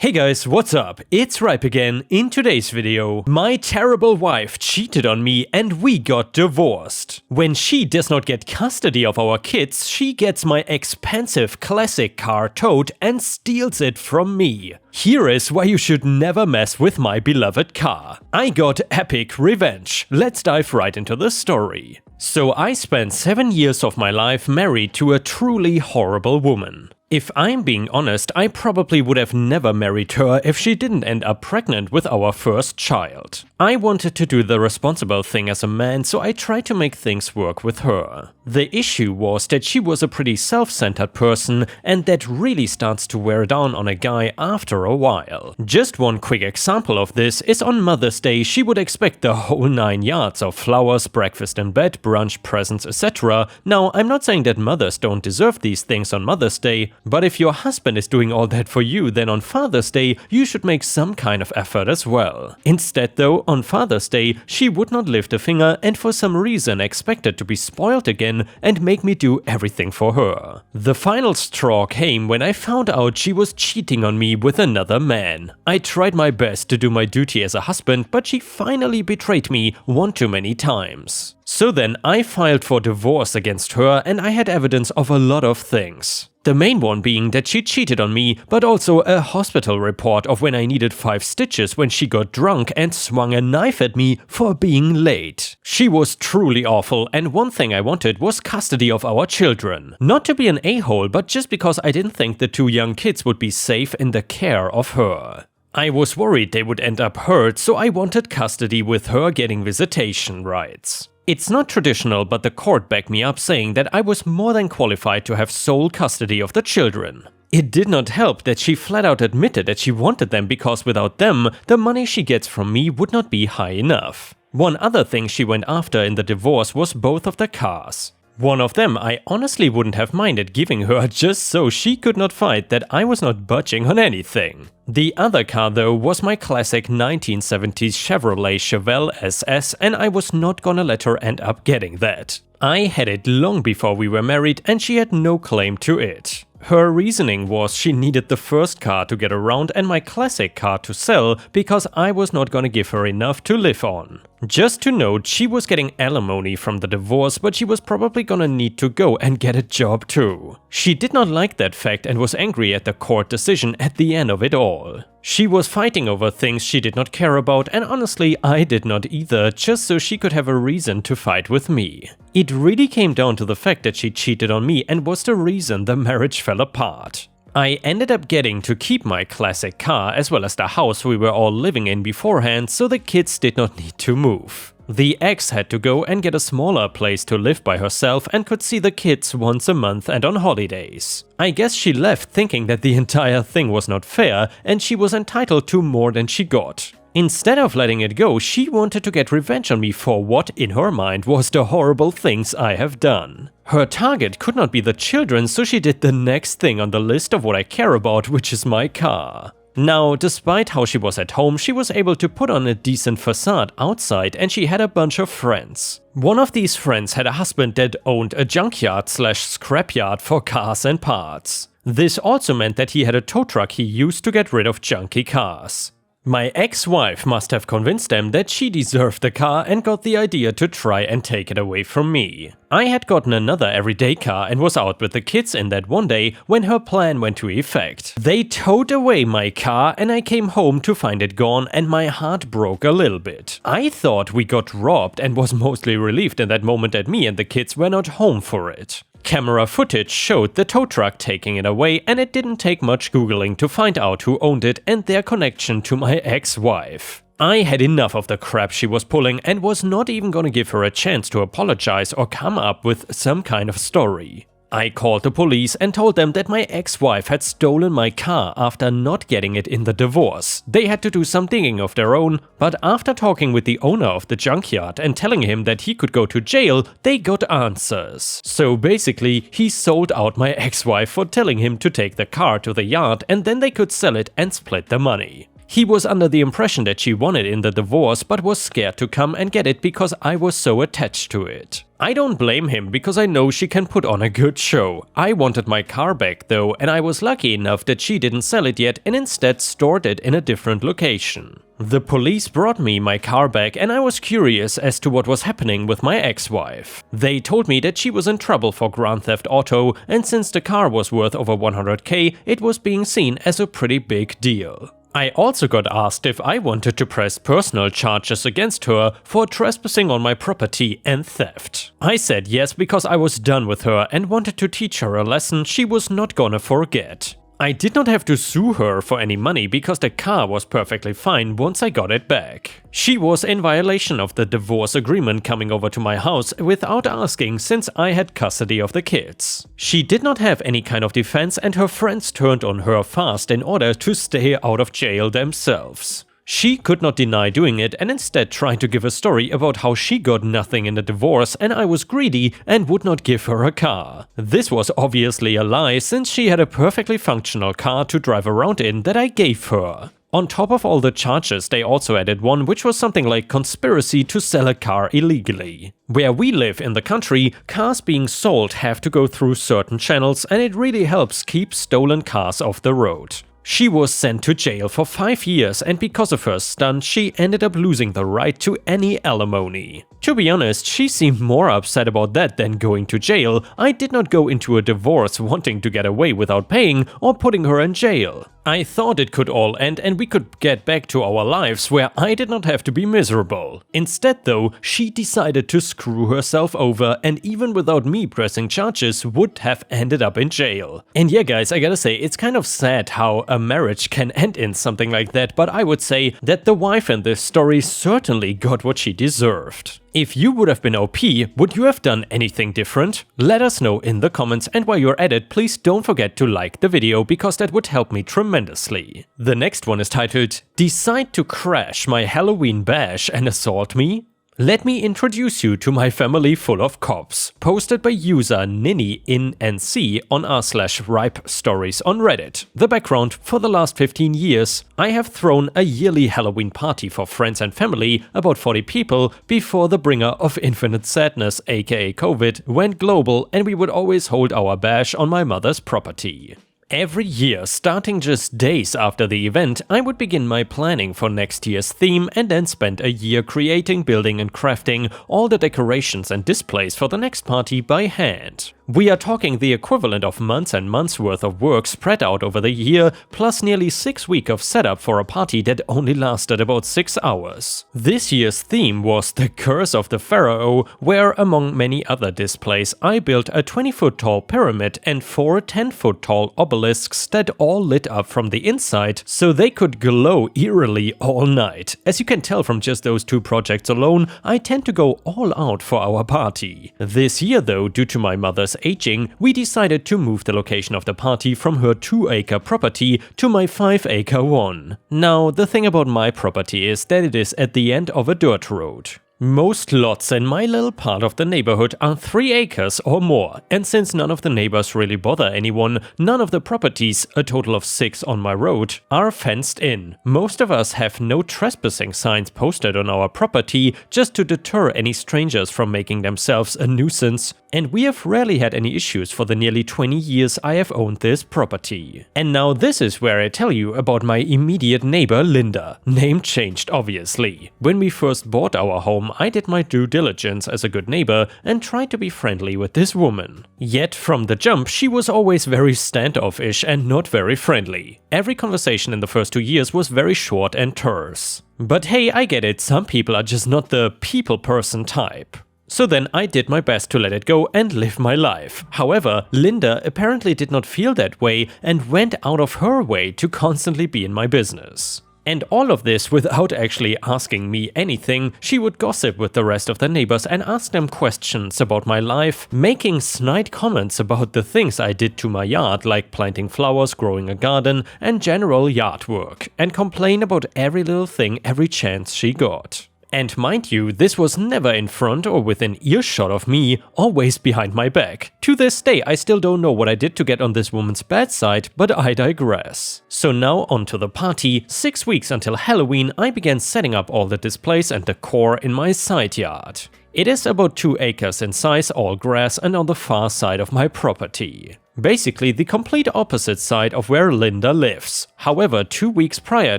Hey guys, what's up? It's Ripe again. In today's video, my terrible wife cheated on me and we got divorced. When she does not get custody of our kids, she gets my expensive classic car towed and steals it from me. Here is why you should never mess with my beloved car. I got epic revenge. Let's dive right into the story. So I spent 7 years of my life married to a truly horrible woman. If I'm being honest, I probably would have never married her if she didn't end up pregnant with our first child. I wanted to do the responsible thing as a man, so I tried to make things work with her. The issue was that she was a pretty self-centered person, and that really starts to wear down on a guy after a while. Just one quick example of this is on Mother's Day she would expect the whole 9 yards of flowers, breakfast in bed, brunch, presents, etc. Now, I'm not saying that mothers don't deserve these things on Mother's Day, but if your husband is doing all that for you, then on Father's Day you should make some kind of effort as well. Instead though, on Father's Day she would not lift a finger and for some reason expected to be spoiled again and make me do everything for her. The final straw came when I found out she was cheating on me with another man. I tried my best to do my duty as a husband, but she finally betrayed me one too many times. So then I filed for divorce against her and I had evidence of a lot of things. The main one being that she cheated on me, but also a hospital report of when I needed 5 stitches when she got drunk and swung a knife at me for being late. She was truly awful, and one thing I wanted was custody of our children. Not to be an a-hole, but just because I didn't think the 2 young kids would be safe in the care of her. I was worried they would end up hurt, so I wanted custody with her getting visitation rights. It's not traditional, but the court backed me up saying that I was more than qualified to have sole custody of the children. It did not help that she flat out admitted that she wanted them because without them, the money she gets from me would not be high enough. One other thing she went after in the divorce was both of the cars. One of them I honestly wouldn't have minded giving her just so she could not fight that I was not budging on anything. The other car though was my classic 1970s Chevrolet Chevelle SS, and I was not gonna let her end up getting that. I had it long before we were married and she had no claim to it. Her reasoning was she needed the first car to get around and my classic car to sell because I was not gonna give her enough to live on. Just to note, she was getting alimony from the divorce, but she was probably gonna need to go and get a job too. She did not like that fact and was angry at the court decision at the end of it all. She was fighting over things she did not care about, and honestly I did not either, just so she could have a reason to fight with me. It really came down to the fact that she cheated on me and was the reason the marriage fell apart. I ended up getting to keep my classic car as well as the house we were all living in beforehand, so the kids did not need to move. The ex had to go and get a smaller place to live by herself and could see the kids once a month and on holidays. I guess she left thinking that the entire thing was not fair and she was entitled to more than she got. Instead of letting it go, she wanted to get revenge on me for what, in her mind, was the horrible things I have done. Her target could not be the children, so she did the next thing on the list of what I care about, which is my car. Now, despite how she was at home, she was able to put on a decent facade outside and she had a bunch of friends. One of these friends had a husband that owned a junkyard/scrapyard for cars and parts. This also meant that he had a tow truck he used to get rid of junky cars. My ex-wife must have convinced them that she deserved the car and got the idea to try and take it away from me. I had gotten another everyday car and was out with the kids in that one day when her plan went to effect. They towed away my car and I came home to find it gone and my heart broke a little bit. I thought we got robbed and was mostly relieved in that moment that me and the kids were not home for it. Camera footage showed the tow truck taking it away, and it didn't take much googling to find out who owned it and their connection to my ex-wife. I had enough of the crap she was pulling and was not even gonna give her a chance to apologize or come up with some kind of story. I called the police and told them that my ex-wife had stolen my car after not getting it in the divorce. They had to do some digging of their own, but after talking with the owner of the junkyard and telling him that he could go to jail, they got answers. So basically, he sold out my ex-wife for telling him to take the car to the yard and then they could sell it and split the money. He was under the impression that she wanted in the divorce but was scared to come and get it because I was so attached to it. I don't blame him because I know she can put on a good show. I wanted my car back though, and I was lucky enough that she didn't sell it yet and instead stored it in a different location. The police brought me my car back and I was curious as to what was happening with my ex-wife. They told me that she was in trouble for Grand Theft Auto, and since the car was worth over 100k, it was being seen as a pretty big deal. I also got asked if I wanted to press personal charges against her for trespassing on my property and theft. I said yes because I was done with her and wanted to teach her a lesson she was not gonna forget. I did not have to sue her for any money because the car was perfectly fine once I got it back. She was in violation of the divorce agreement coming over to my house without asking since I had custody of the kids. She did not have any kind of defense and her friends turned on her fast in order to stay out of jail themselves. She could not deny doing it and instead tried to give a story about how she got nothing in the divorce and I was greedy and would not give her a car. This was obviously a lie since she had a perfectly functional car to drive around in that I gave her. On top of all the charges, they also added one which was something like conspiracy to sell a car illegally. Where we live in the country, cars being sold have to go through certain channels and it really helps keep stolen cars off the road. She was sent to jail for 5 years and because of her stunt, she ended up losing the right to any alimony. To be honest, she seemed more upset about that than going to jail. I did not go into a divorce wanting to get away without paying or putting her in jail. I thought it could all end and we could get back to our lives where I did not have to be miserable. Instead though, she decided to screw herself over and even without me pressing charges would have ended up in jail. And yeah guys, I gotta say, it's kind of sad how a marriage can end in something like that, but I would say that the wife in this story certainly got what she deserved. If you would have been OP, would you have done anything different? Let us know in the comments, and while you're at it, please don't forget to like the video because that would help me tremendously. The next one is titled, "Decide to crash my Halloween bash and assault me?" Let me introduce you to my family full of cops, posted by user NinnyInNC on r/ripe stories on Reddit. The background: for the last 15 years, I have thrown a yearly Halloween party for friends and family, about 40 people, before the bringer of infinite sadness, aka COVID, went global and we would always hold our bash on my mother's property. Every year, starting just days after the event, I would begin my planning for next year's theme and then spend a year creating, building and crafting all the decorations and displays for the next party by hand. We are talking the equivalent of months and months worth of work spread out over the year, plus nearly 6 weeks of setup for a party that only lasted about 6 hours. This year's theme was the Curse of the Pharaoh, where among many other displays I built a 20-foot tall pyramid and 4 10-foot tall obelisks that all lit up from the inside so they could glow eerily all night. As you can tell from just those 2 projects alone, I tend to go all out for our party. This year though, due to my mother's aging, we decided to move the location of the party from her 2-acre property to my 5-acre one. Now, the thing about my property is that it is at the end of a dirt road. Most lots in my little part of the neighborhood are 3 acres or more, and since none of the neighbors really bother anyone, none of the properties, a total of 6 on my road, are fenced in. Most of us have no trespassing signs posted on our property just to deter any strangers from making themselves a nuisance, and we have rarely had any issues for the nearly 20 years I have owned this property. And now this is where I tell you about my immediate neighbor Linda. Name changed obviously. When we first bought our home, I did my due diligence as a good neighbor and tried to be friendly with this woman. Yet from the jump she was always very standoffish and not very friendly. Every conversation in the first 2 years was very short and terse. But hey, I get it, some people are just not the people person type. So then I did my best to let it go and live my life. However, Linda apparently did not feel that way and went out of her way to constantly be in my business. And all of this without actually asking me anything. She would gossip with the rest of the neighbors and ask them questions about my life, making snide comments about the things I did to my yard, like planting flowers, growing a garden, and general yard work, and complain about every little thing every chance she got. And mind you, this was never in front or within earshot of me, always behind my back. To this day, I still don't know what I did to get on this woman's bad side, but I digress. So now onto the party. 6 weeks until Halloween, I began setting up all the displays and decor in my side yard. It is about 2 acres in size, all grass, and on the far side of my property. Basically the complete opposite side of where Linda lives. However, 2 weeks prior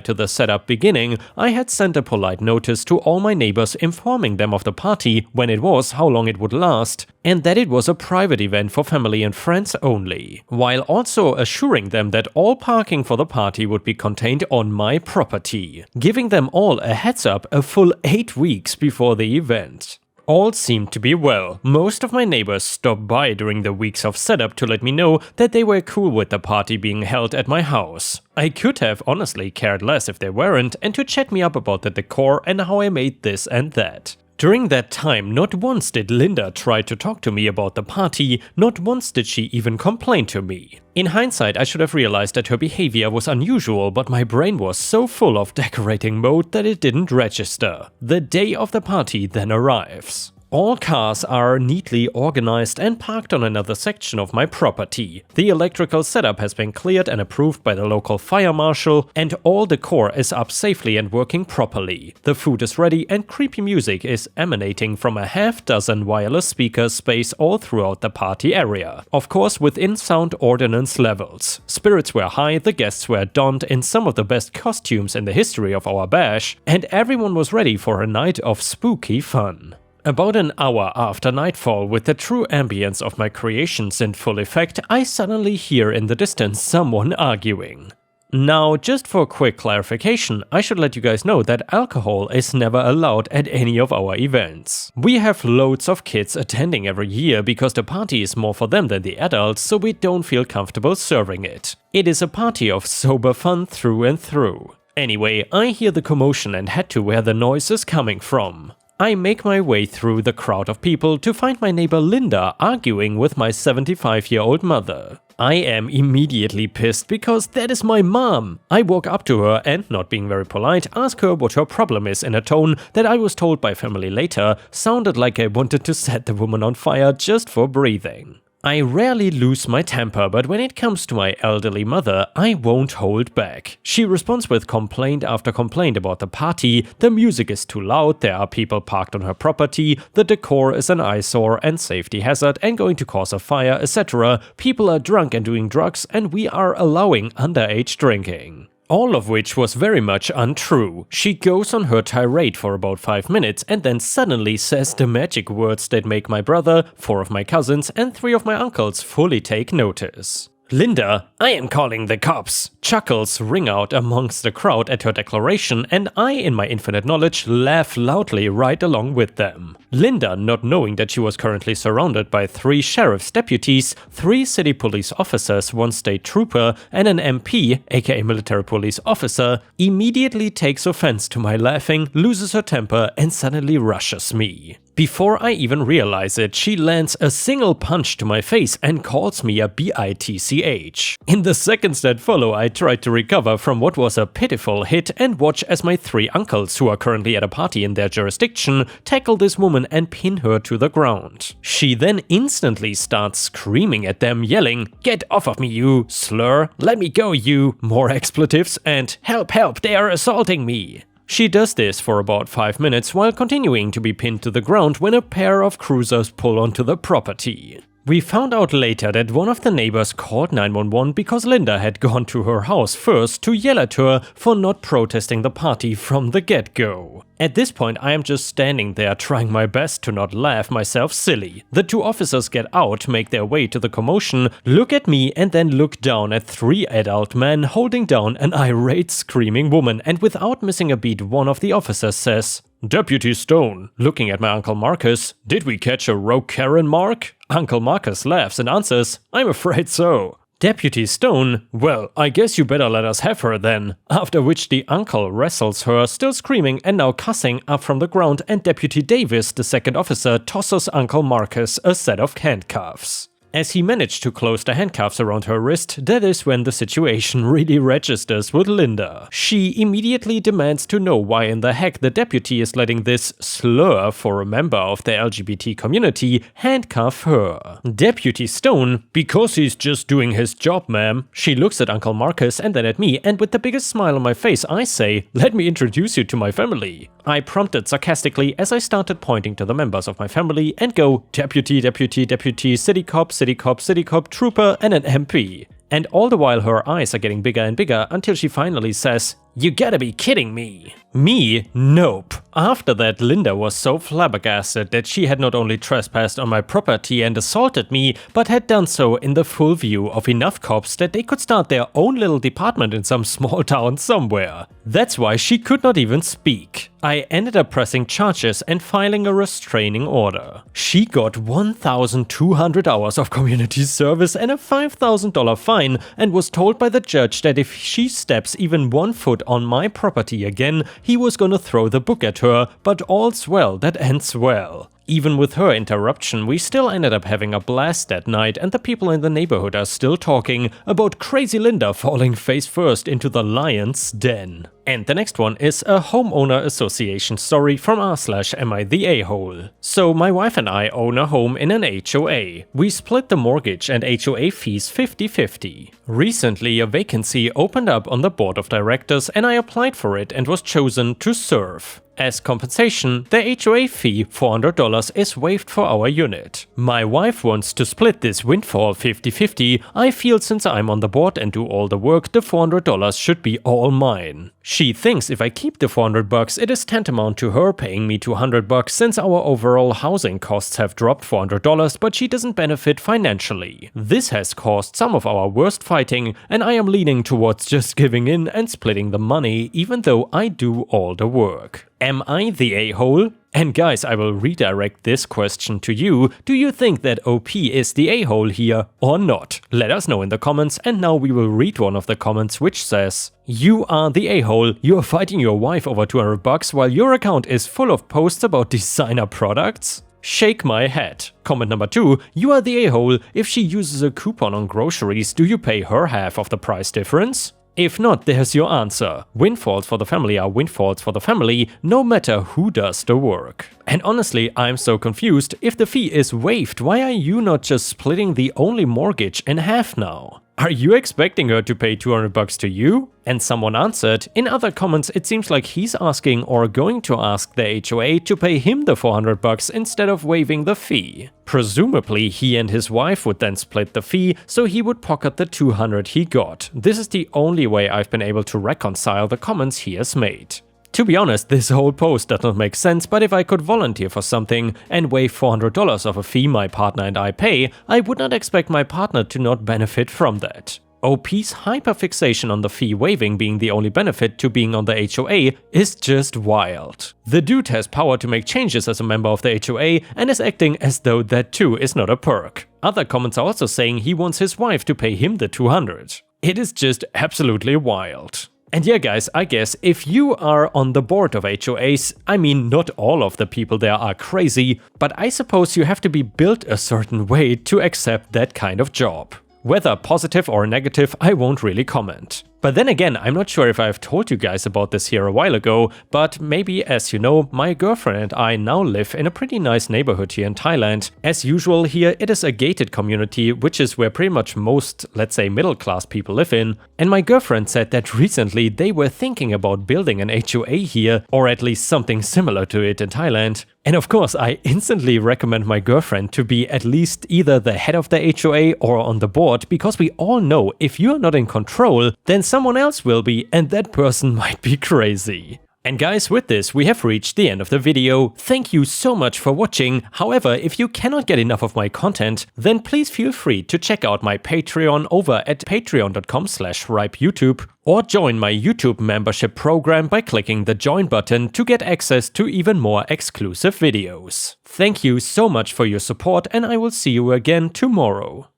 to the setup beginning, I had sent a polite notice to all my neighbors informing them of the party, when it was, how long it would last, and that it was a private event for family and friends only, while also assuring them that all parking for the party would be contained on my property, giving them all a heads up a full 8 weeks before the event. All seemed to be well. Most of my neighbors stopped by during the weeks of setup to let me know that they were cool with the party being held at my house. I could have honestly cared less if they weren't, and to chat me up about the decor and how I made this and that. During that time, not once did Linda try to talk to me about the party, not once did she even complain to me. In hindsight, I should have realized that her behavior was unusual, but my brain was so full of decorating mode that it didn't register. The day of the party then arrives. All cars are neatly organized and parked on another section of my property. The electrical setup has been cleared and approved by the local fire marshal, and all decor is up safely and working properly. The food is ready and creepy music is emanating from a half-dozen wireless speakers spaced all throughout the party area. Of course, within sound ordinance levels. Spirits were high, the guests were donned in some of the best costumes in the history of our bash, and everyone was ready for a night of spooky fun. About an hour after nightfall, with the true ambience of my creations in full effect, I suddenly hear in the distance someone arguing. Now, just for quick clarification, I should let you guys know that alcohol is never allowed at any of our events. We have loads of kids attending every year because the party is more for them than the adults, so we don't feel comfortable serving it. It is a party of sober fun through and through. Anyway, I hear the commotion and head to where the noise is coming from. I make my way through the crowd of people to find my neighbor Linda arguing with my 75-year-old mother. I am immediately pissed because that is my mom. I walk up to her and, not being very polite, ask her what her problem is in a tone that I was told by family later sounded like I wanted to set the woman on fire just for breathing. I rarely lose my temper, but when it comes to my elderly mother, I won't hold back. She responds with complaint after complaint about the party, the music is too loud, there are people parked on her property, the decor is an eyesore and safety hazard and going to cause a fire, etc. People are drunk and doing drugs, and we are allowing underage drinking. All of which was very much untrue. She goes on her tirade for about 5 minutes and then suddenly says the magic words that make my brother, 4 of my cousins and 3 of my uncles fully take notice. Linda, I am calling the cops. Chuckles ring out amongst the crowd at her declaration, and I, in my infinite knowledge, laugh loudly right along with them. Linda, not knowing that she was currently surrounded by 3 sheriff's deputies, 3 city police officers, 1 state trooper, and an MP, aka military police officer, immediately takes offense to my laughing, loses her temper, and suddenly rushes me. Before I even realize it, she lands a single punch to my face and calls me a bitch. In the seconds that follow, I try to recover from what was a pitiful hit and watch as my 3 uncles, who are currently at a party in their jurisdiction, tackle this woman and pin her to the ground. She then instantly starts screaming at them, yelling, "Get off of me, you slur! Let me go, you!" More expletives, and "Help, help, they are assaulting me!" She does this for about 5 minutes while continuing to be pinned to the ground when a pair of cruisers pull onto the property. We found out later that one of the neighbors called 911 because Linda had gone to her house first to yell at her for not protesting the party from the get-go. At this point, I am just standing there trying my best to not laugh myself silly. The 2 officers get out, make their way to the commotion, look at me and then look down at 3 adult men holding down an irate screaming woman, and without missing a beat, one of the officers says, "Deputy Stone," looking at my Uncle Marcus, "did we catch a rogue Karen, Mark?" Uncle Marcus laughs and answers, "I'm afraid so." Deputy Stone, "Well, I guess you better let us have her then." After which the uncle wrestles her, still screaming and now cussing, up from the ground, and Deputy Davis, the second officer, tosses Uncle Marcus a set of handcuffs. As he managed to close the handcuffs around her wrist, that is when the situation really registers with Linda. She immediately demands to know why in the heck the deputy is letting this slur for a member of the LGBT community handcuff her. Deputy Stone, because he's just doing his job, ma'am. She looks at Uncle Marcus and then at me, and with the biggest smile on my face I say, "Let me introduce you to my family." I prompted sarcastically as I started pointing to the members of my family and go, "Deputy, deputy, deputy, city cop, city cop, city cop, trooper, and an MP." And all the while her eyes are getting bigger and bigger until she finally says, "You gotta be kidding me." Me? Nope. After that, Linda was so flabbergasted that she had not only trespassed on my property and assaulted me, but had done so in the full view of enough cops that they could start their own little department in some small town somewhere. That's why she could not even speak. I ended up pressing charges and filing a restraining order. She got 1,200 hours of community service and a $5,000 fine, and was told by the judge that if she steps even 1 foot on my property again, he was gonna throw the book at her, but all's well that ends well. Even with her interruption, we still ended up having a blast that night, and the people in the neighborhood are still talking about crazy Linda falling face first into the lion's den. And the next one is a homeowner association story from r/am I the a-hole. So my wife and I own a home in an HOA. We split the mortgage and HOA fees 50-50. Recently a vacancy opened up on the board of directors and I applied for it and was chosen to serve. As compensation, the HOA fee, $400, is waived for our unit. My wife wants to split this windfall 50-50. I feel since I'm on the board and do all the work, the $400 should be all mine. She thinks if I keep the $400, it is tantamount to her paying me $200 since our overall housing costs have dropped $400, but she doesn't benefit financially. This has caused some of our worst fighting, and I am leaning towards just giving in and splitting the money, even though I do all the work. Am I the a-hole? And guys, I will redirect this question to you. Do you think that OP is the a-hole here or not? Let us know in the comments, and now we will read one of the comments which says, "You are the a-hole, you are fighting your wife over $200 while your account is full of posts about designer products? Shake my head." Comment number 2, "You are the a-hole, if she uses a coupon on groceries, do you pay her half of the price difference?" If not, there's your answer. Windfalls for the family are windfalls for the family, no matter who does the work. And honestly, I'm so confused. If the fee is waived, why are you not just splitting the only mortgage in half now? Are you expecting her to pay $200 to you? And someone answered, in other comments it seems like he's asking or going to ask the HOA to pay him the $400 instead of waiving the fee. Presumably he and his wife would then split the fee, so he would pocket the $200 he got. This is the only way I've been able to reconcile the comments he has made. To be honest, this whole post does not make sense, but if I could volunteer for something and waive $400 of a fee my partner and I pay, I would not expect my partner to not benefit from that. OP's hyperfixation on the fee waiving being the only benefit to being on the HOA is just wild. The dude has power to make changes as a member of the HOA and is acting as though that too is not a perk. Other comments are also saying he wants his wife to pay him the $200. It is just absolutely wild. And yeah guys, I guess if you are on the board of HOAs, I mean not all of the people there are crazy, but I suppose you have to be built a certain way to accept that kind of job. Whether positive or negative, I won't really comment. But then again, I'm not sure if I've told you guys about this here a while ago, but maybe as you know, my girlfriend and I now live in a pretty nice neighborhood here in Thailand. As usual here, it is a gated community, which is where pretty much most, let's say, middle-class people live in. And my girlfriend said that recently they were thinking about building an HOA here, or at least something similar to it in Thailand. And of course, I instantly recommend my girlfriend to be at least either the head of the HOA or on the board, because we all know if you're not in control, then someone else will be, and that person might be crazy. And guys, with this, we have reached the end of the video. Thank you so much for watching. However, if you cannot get enough of my content, then please feel free to check out my Patreon over at patreon.com/ripeyoutube, or join my YouTube membership program by clicking the join button to get access to even more exclusive videos. Thank you so much for your support, and I will see you again tomorrow.